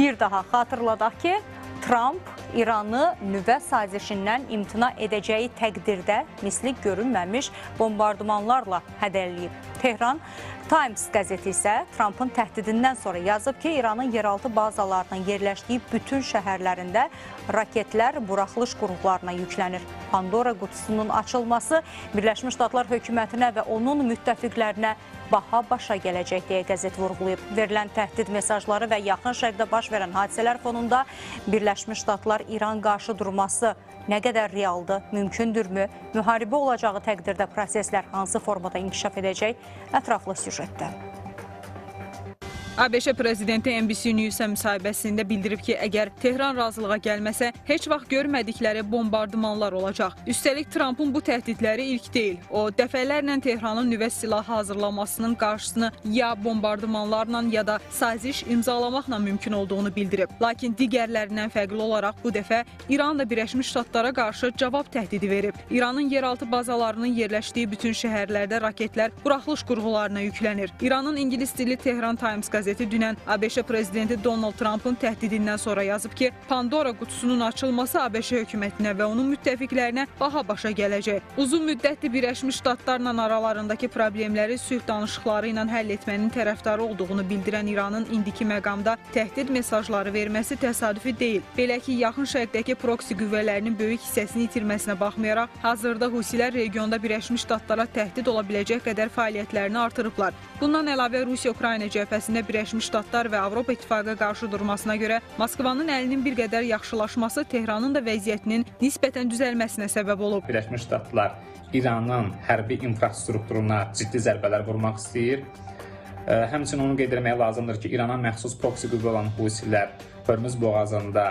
Bir daha xatırladaq ki, Trump İranı nüvə sazişindən imtina edəcəyi təqdirdə misli görünməmiş bombardımanlarla hədələyib. Tehran Times qəzeti isə Trumpın təhdidindən sonra yazıb ki, İranın yeraltı bazalarının yerləşdiyi bütün şəhərlərində raketlər buraxılış qurğularına yüklənir. Pandora qutusunun açılması Birləşmiş Ştatlar hökumətinə və onun müttəfiqlərinə baha başa gələcək deyə qəzet vurğulayıb. Verilən təhdid mesajları və yaxın şərqdə baş verən hadisələr fonunda Birləşmiş Ştatlar İran qarşı durması nə qədər realdır, mümkündürmü? Müharibə olacağı təqdirdə proseslər hansı formada inkişaf edəcək? Ətraflı süjetdə. ABŞ prezidenti NBC News-a müsahibəsində bildirib ki, əgər Tehran razılığa gəlməsə, heç vaxt görmədikləri bombardımanlar olacaq. Üstəlik, Trumpın bu təhdidləri ilk deyil. O, dəfələrlə Tehranın nüvə silahı hazırlamasının qarşısını ya bombardımanlarla ya da saziş imzalamaqla mümkün olduğunu bildirib. Lakin digərlərindən fərqli olaraq bu dəfə İran da Birləşmiş Ştatlara qarşı cavab təhdidi verib. İranın yeraltı bazalarının yerləşdiyi bütün şəhərlərdə raketlər buraxılış qurğularına yüklənir. İranın İngilis dilli Tehran Times qəzeti dünən ABŞ prezidenti Donald Trumpın təhdidindən sonra yazıb ki, Pandora qutusunun açılması ABŞ hökumətinə və onun müttəfiqlərinə baha başa gələcək. Uzun müddətli Birləşmiş Ştatlarla aralarındakı problemləri sülh danışıqları ilə həll etmənin tərəfdarı olduğunu bildirən İranın indiki məqamda təhdid mesajları verməsi təsadüfi deyil. Belə ki, yaxın şərqdəki proksi qüvvələrinin böyük hissəsini itirməsinə baxmayaraq, hazırda Husilər regionda Birləşmiş Ştatlara təhdid ola biləcək qədər fəaliyyətlərini artırıblar. Bundan əlavə Rusiya-Ukrayna cəbhəsində Birləşmiş Ştatlar və Avropa İttifaqı qarşı durmasına görə Moskvanın əlinin bir qədər yaxşılaşması Tehranın da vəziyyətinin nisbətən düzəlməsinə səbəb olub. Birləşmiş Ştatlar İranın hərbi infrastrukturuna ciddi zərbələr vurmaq istəyir. Həmçinin onu qeyd etmək lazımdır ki, İrana məxsus proksi qüvvə olan Husilər Hörmüz boğazında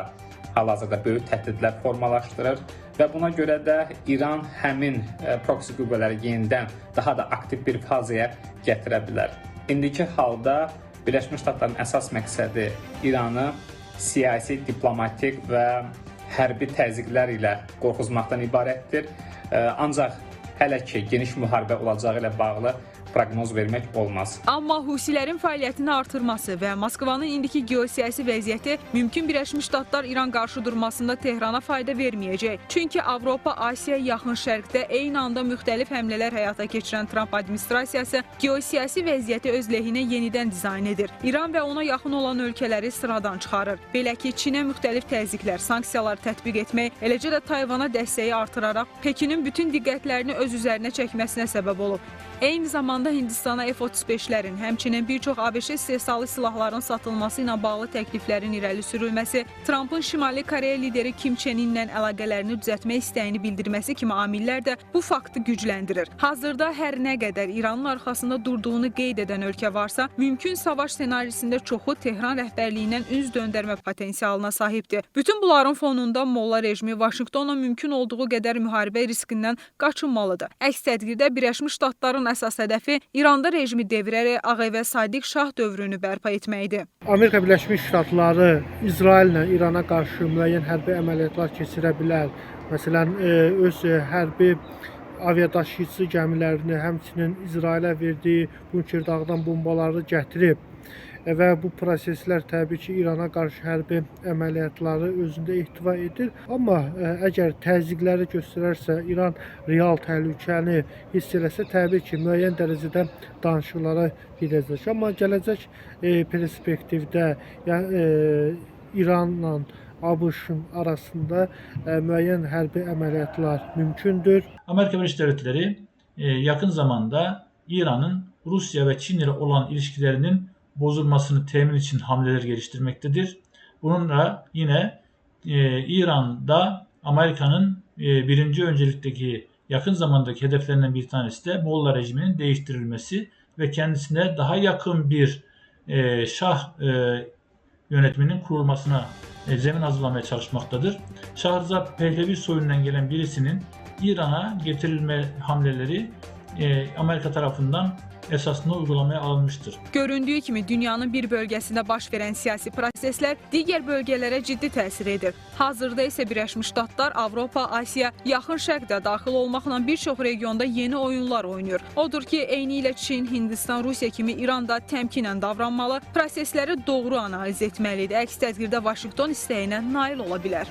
hal-hazırda böyük təhdidlər formalaşdırır və buna görə də İran həmin proksi qüvvələri yenidən daha da aktiv bir fazaya gətirə bilər. İndiki halda Birləşmiş Ştatların əsas məqsədi İranı siyasi, diplomatik və hərbi təzyiqlər ilə qorxuzmaqdan ibarətdir. Ancaq hələ ki geniş müharibə olacağı ilə bağlı proqnoz vermək olmaz. Amma Husilərin fəaliyyətini artırması və Moskvanın indiki geosiyasi vəziyyəti mümkün Birləşmiş Ştatlar İran qarşı durmasında Tehrana fayda verməyəcək. Çünki Avropa, Asiya, Yaxın Şərqdə eyni anda müxtəlif həmlələr həyata keçirən Trump administrasiyası geosiyasi vəziyyəti öz lehinə yenidən dizayn edir. İran və ona yaxın olan ölkələri sıradan çıxarır. Belə ki, Çinə müxtəlif təzyiqlər, sanksiyalar tətbiq etmək, eləcə də Tayvana dəstəyi artıraraq Pekinin bütün diqqətlərini öz üzərinə çəkməsinə səbəb olub. Eyni zamanda Hindistana F-35'lərin, həmçinin bir çox ABŞ istehsalı silahların satılması ilə bağlı təkliflərin irəli sürülməsi, Trumpın Şimali Koreya lideri Kim Chen-inlə əlaqələrini düzəltmək istəyini bildirməsi kimi amillər də bu faktı gücləndirir. Hazırda hər nə qədər İranın arxasında durduğunu qeyd edən ölkə varsa, mümkün savaş senarisində çoxu Tehran rəhbərliyindən üz döndərmə potensialına sahibdir. Bütün bunların fonunda Molla rejimi Vaşinqtonla mümkün olduğu qədər müharibə riskindən qaçınmalıdır. Əks təqdirdə Birləşmiş Ştatların əsas hədəfi İranda rejimi devirərək Ağ Evə Sadiq Şah dövrünü bərpa etməkdir. Amerika Birləşmiş Ştatları İsraillə İrana qarşı müəyyən hərbi əməliyyatlar keçirə bilər. Məsələn, öz hərbi aviadaşıyıcı gəmilərini, həmçinin İsrailə verdiyi Bunkerdağdan bombaları gətirib. Və bu proseslər təbii ki, İrana qarşı hərbi əməliyyatları özündə ehtiva edir. Amma əgər təzyiqləri göstərərsə, İran real təhlükəni hiss eləsə, təbii ki, müəyyən dərəcədə danışıqlara gedəcək. Amma gələcək perspektivdə İranla ABŞ-ın arasında müəyyən hərbi əməliyyatlar mümkündür. Amerika Birleşik Devletleri yakın zamanda İran'ın Rusya ve Çin ile olan ilişkilerinin bozulmasını temin için hamleler geliştirmektedir. Bununla yine İran'da Amerika'nın birinci öncelikteki yakın zamandaki hedeflerinden bir tanesi de Molla rejiminin değiştirilmesi ve kendisine daha yakın bir Şah yönetiminin kurulmasına zemin hazırlamaya çalışmaktadır. Şahzade Pehlevi soyundan gelen birisinin İran'a getirilme hamleleri Amerika tarafından esasında uygulamaya alınmıştır. Göründüyü kimi dünyanın bir bölgəsində baş verən siyasi proseslər digər bölgələrə ciddi təsir edir. Hazırda isə Birləşmiş Ştatlar, Avropa, Asiya, Yaxın Şərqdə daxil olmaqla bir çox regionda yeni oyunlar oynayır. Odur ki, eyni ilə Çin, Hindistan, Rusiya kimi İran da təmkinlə davranmalı, prosesləri doğru analiz etməlidir. Əks təqdirdə Vaşinqton istəyinə nail ola bilər.